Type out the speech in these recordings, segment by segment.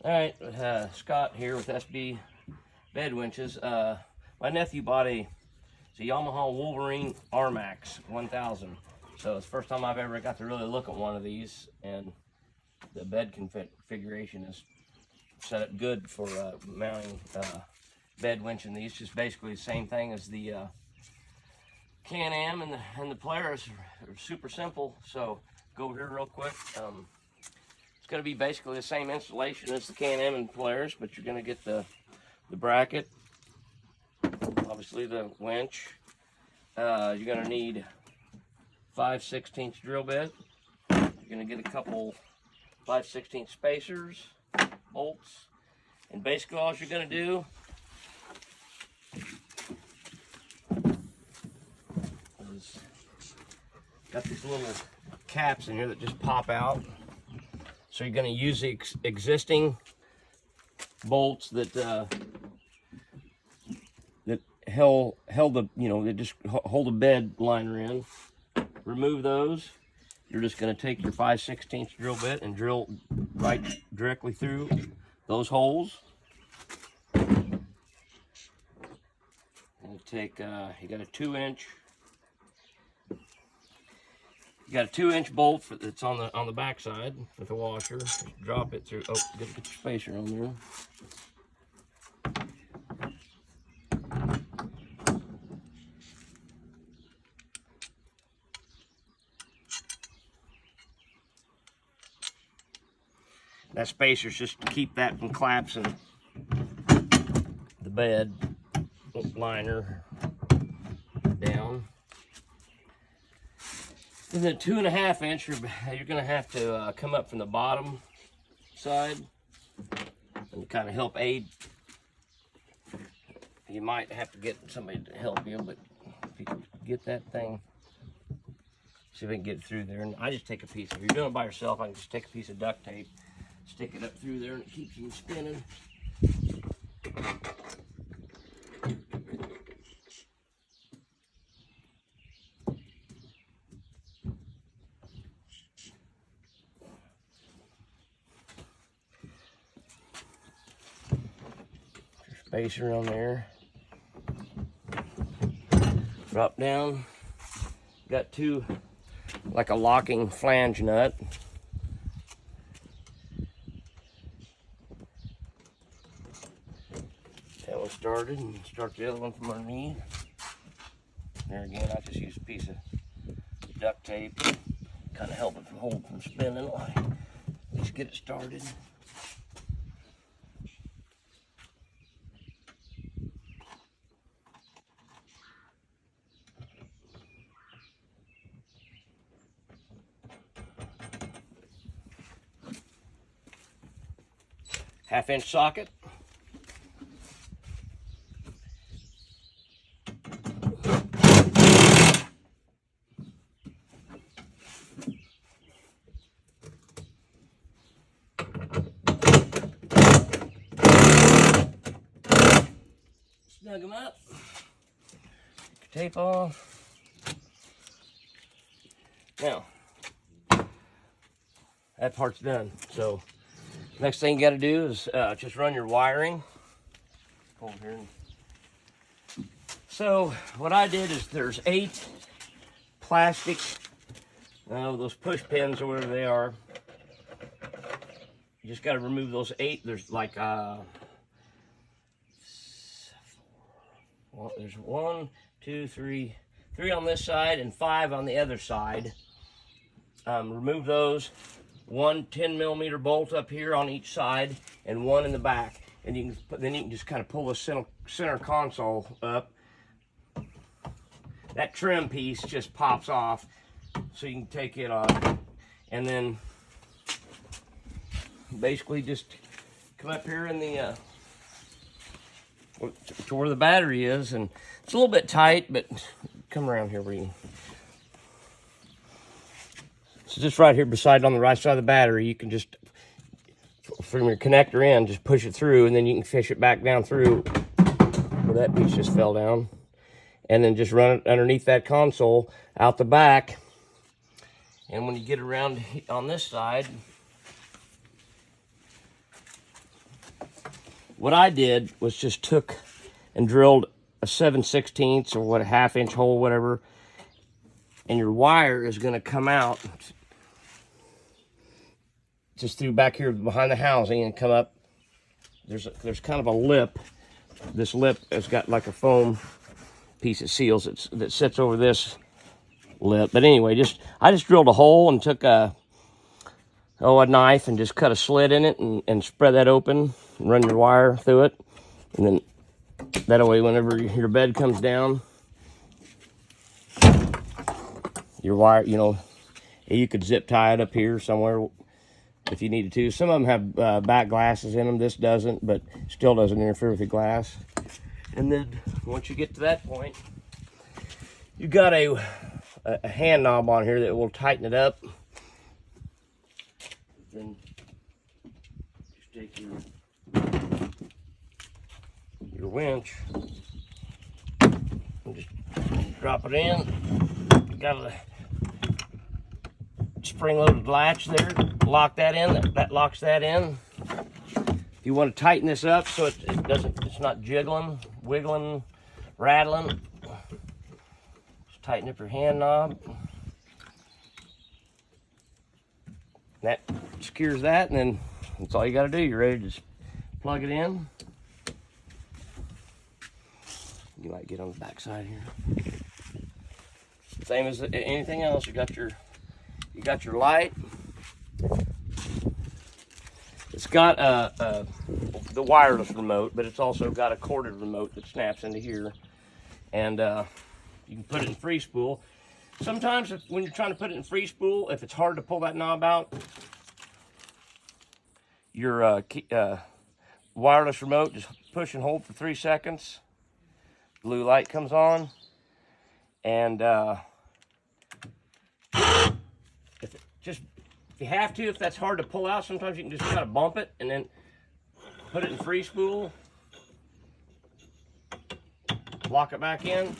All right, Scott here with SB Bed Winches. My nephew bought a Yamaha Wolverine Rmax 1000. So it's the first time I've ever got to really look at one of these, and the bed configuration is set up good for mounting bed winching these. Just basically the same thing as the Can-Am and the Polaris are super simple. So go over here real quick. It's going to be basically the same installation as the Can-Am and Polaris, but you're going to get the bracket, obviously the winch. You're going to need 5/16 drill bit. You're going to get a couple 5/16 spacers, bolts, and basically all you're going to do is got these little caps in here that just pop out. So you're going to use the existing bolts that held the, that just hold a bed liner in. Remove those. You're just going to take your 5/16 drill bit and drill right directly through those holes. And take you got a 2-inch. You got a 2-inch bolt that's on the back side with a washer. Just drop it through. Oh, get your spacer on there. That spacer's just to keep that from collapsing the bed liner down. And then 2.5 inch, you're going to have to come up from the bottom side and kind of help aid. You might have to get somebody to help you, but if you can get that thing, see if we can get it through there. And I just take a piece. If you're doing it by yourself, I can just take a piece of duct tape, stick it up through there, and it keeps you spinning. Spacer on there. Drop down. Got two, like a locking flange nut. That one started, and start the other one from underneath. There again, I just use a piece of duct tape, kind of help it from hold from spinning. At least get it started. Half-inch socket. Snug them up. Take your tape off. Now, that part's done. So next thing you got to do is just run your wiring. Over here. So what I did is there's 8 plastic, those push pins or whatever they are. You just got to remove those 8. There's like there's 1, 2, 3 on this side and 5 on the other side. Remove those. 1 10mm bolt up here on each side and 1 in the back, and you can just kind of pull the center console up. That trim piece just pops off, so you can take it off, and then basically just come up here in the to where the battery is, and it's a little bit tight, but come around here where you. So just right here beside on the right side of the battery, you can just, from your connector in, just push it through, and then you can fish it back down through where that piece just fell down. And then just run it underneath that console out the back. And when you get around on this side, what I did was just took and drilled a 7/16 or what, a 1/2 inch hole, whatever, and your wire is going to come out just through back here behind the housing and come up. There's kind of a lip. This lip has got like a foam piece that seals it, that sits over this lip. But anyway, I just drilled a hole and took a knife and just cut a slit in it and spread that open and run your wire through it. And then that way, whenever your bed comes down, your wire, you know, you could zip tie it up here somewhere if you needed to. Some of them have back glasses in them. This doesn't, but still doesn't interfere with the glass. And then once you get to that point, you got a hand knob on here that will tighten it up. Then just take your winch and just drop it in. You got a spring-loaded latch there. Lock that in. That locks that in. If you want to tighten this up so it's not jiggling, wiggling, rattling, just tighten up your hand knob. That secures that, and then that's all you got to do. You're ready to just plug it in. You might get on the back side here. Same as anything else. You got your light. It's got the wireless remote, but it's also got a corded remote that snaps into here, and you can put it in free spool. Sometimes when you're trying to put it in free spool, if it's hard to pull that knob out, your wireless remote, just push and hold for 3 seconds. Blue light comes on, and if you have to, if that's hard to pull out, sometimes you can just kind of bump it and then put it in free spool, lock it back in.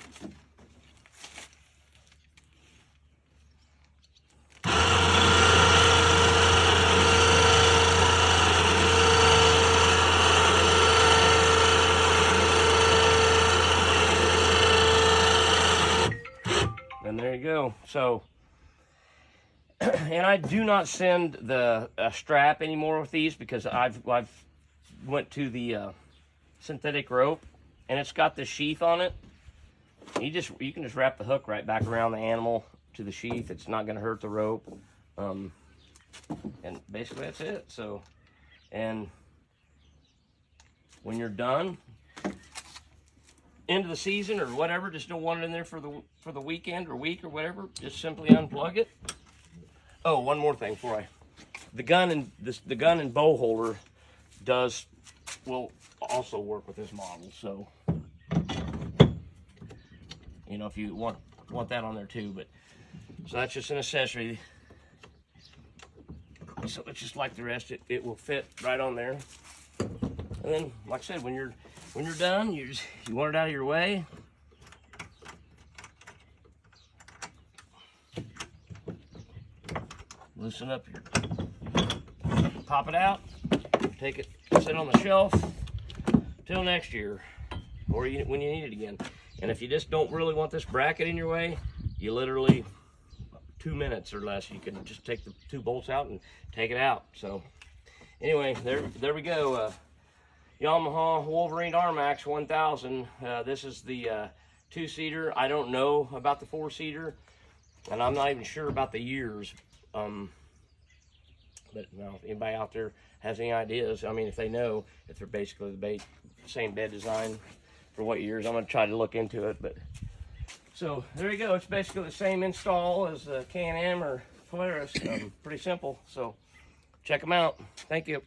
And there you go. So, and I do not send the strap anymore with these because I've went to the synthetic rope, and it's got the sheath on it. You can just wrap the hook right back around the animal to the sheath. It's not going to hurt the rope, and basically that's it. So, and when you're done, end of the season or whatever, just don't want it in there for the weekend or week or whatever, just simply unplug it. Oh, one more thing before the gun and bow holder will also work with this model. So, you know, if you want that on there too, but so that's just an accessory. So it's just like the rest, it will fit right on there. And then, like I said, when you're done, you want it out of your way. Loosen up pop it out, take it, sit on the shelf till next year, or when you need it again. And if you just don't really want this bracket in your way, you literally 2 minutes or less, you can just take the 2 bolts out and take it out. So anyway, there we go. Yamaha Wolverine Rmax 1000. This is the 2-seater. I don't know about the 4-seater, and I'm not even sure about the years. But no, if anybody out there has any ideas, I mean, if they know, if they're basically the same bed design for what years, I'm going to try to look into it. But so there you go. It's basically the same install as the Can-Am or Polaris. Pretty simple. So check them out. Thank you.